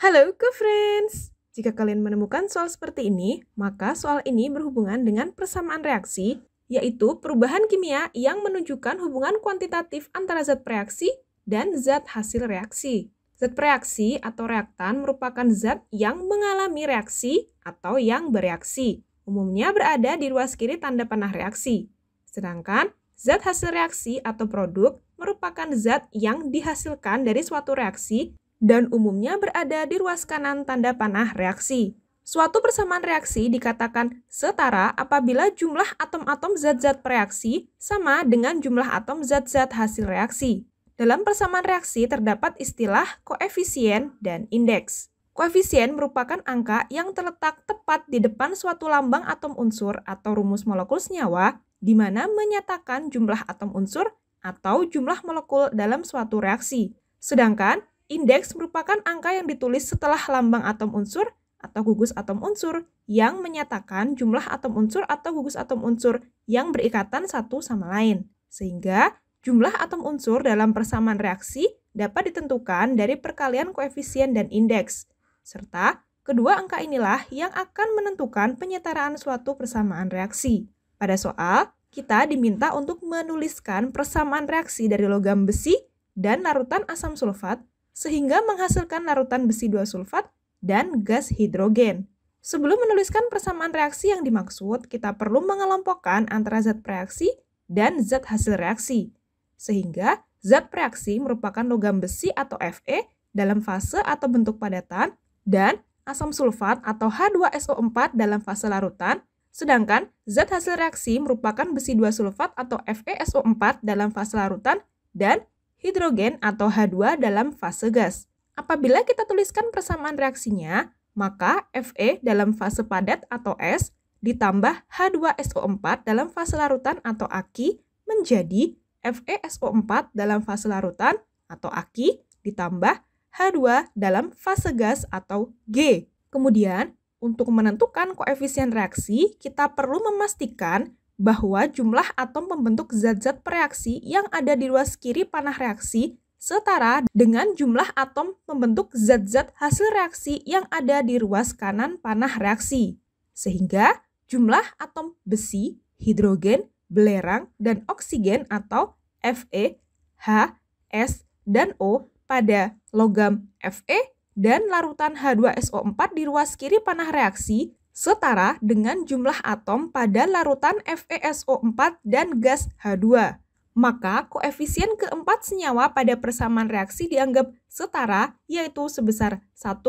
Halo co-friends! Jika kalian menemukan soal seperti ini, maka soal ini berhubungan dengan persamaan reaksi, yaitu perubahan kimia yang menunjukkan hubungan kuantitatif antara zat reaksi dan zat hasil reaksi. Zat reaksi atau reaktan merupakan zat yang mengalami reaksi atau yang bereaksi. Umumnya berada di ruas kiri tanda panah reaksi. Sedangkan zat hasil reaksi atau produk merupakan zat yang dihasilkan dari suatu reaksi dan umumnya berada di ruas kanan tanda panah reaksi. Suatu persamaan reaksi dikatakan setara apabila jumlah atom-atom zat-zat reaksi sama dengan jumlah atom zat-zat hasil reaksi. Dalam persamaan reaksi terdapat istilah koefisien dan indeks. Koefisien merupakan angka yang terletak tepat di depan suatu lambang atom unsur atau rumus molekul senyawa, di mana menyatakan jumlah atom unsur atau jumlah molekul dalam suatu reaksi. Sedangkan indeks merupakan angka yang ditulis setelah lambang atom unsur atau gugus atom unsur yang menyatakan jumlah atom unsur atau gugus atom unsur yang berikatan satu sama lain. Sehingga jumlah atom unsur dalam persamaan reaksi dapat ditentukan dari perkalian koefisien dan indeks. Serta kedua angka inilah yang akan menentukan penyetaraan suatu persamaan reaksi. Pada soal, kita diminta untuk menuliskan persamaan reaksi dari logam besi dan larutan asam sulfat sehingga menghasilkan larutan besi 2 sulfat dan gas hidrogen. Sebelum menuliskan persamaan reaksi yang dimaksud, kita perlu mengelompokkan antara zat reaksi dan zat hasil reaksi. Sehingga zat reaksi merupakan logam besi atau Fe dalam fase atau bentuk padatan dan asam sulfat atau H2SO4 dalam fase larutan, sedangkan zat hasil reaksi merupakan besi 2 sulfat atau FeSO4 dalam fase larutan dan hidrogen atau H2 dalam fase gas. Apabila kita tuliskan persamaan reaksinya, maka Fe dalam fase padat atau S ditambah H2SO4 dalam fase larutan atau aki menjadi FeSO4 dalam fase larutan atau aki ditambah H2 dalam fase gas atau G. Kemudian, untuk menentukan koefisien reaksi, kita perlu memastikan bahwa jumlah atom pembentuk zat-zat reaksi yang ada di ruas kiri panah reaksi setara dengan jumlah atom pembentuk zat-zat hasil reaksi yang ada di ruas kanan panah reaksi. Sehingga jumlah atom besi, hidrogen, belerang, dan oksigen atau Fe, H, S, dan O pada logam Fe dan larutan H2SO4 di ruas kiri panah reaksi setara dengan jumlah atom pada larutan FeSO4 dan gas H2. Maka koefisien keempat senyawa pada persamaan reaksi dianggap setara, yaitu sebesar 1.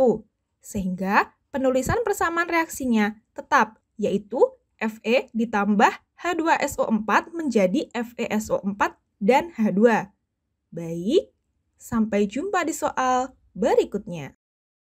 Sehingga penulisan persamaan reaksinya tetap, yaitu Fe ditambah H2SO4 menjadi FeSO4 dan H2. Baik, sampai jumpa di soal berikutnya.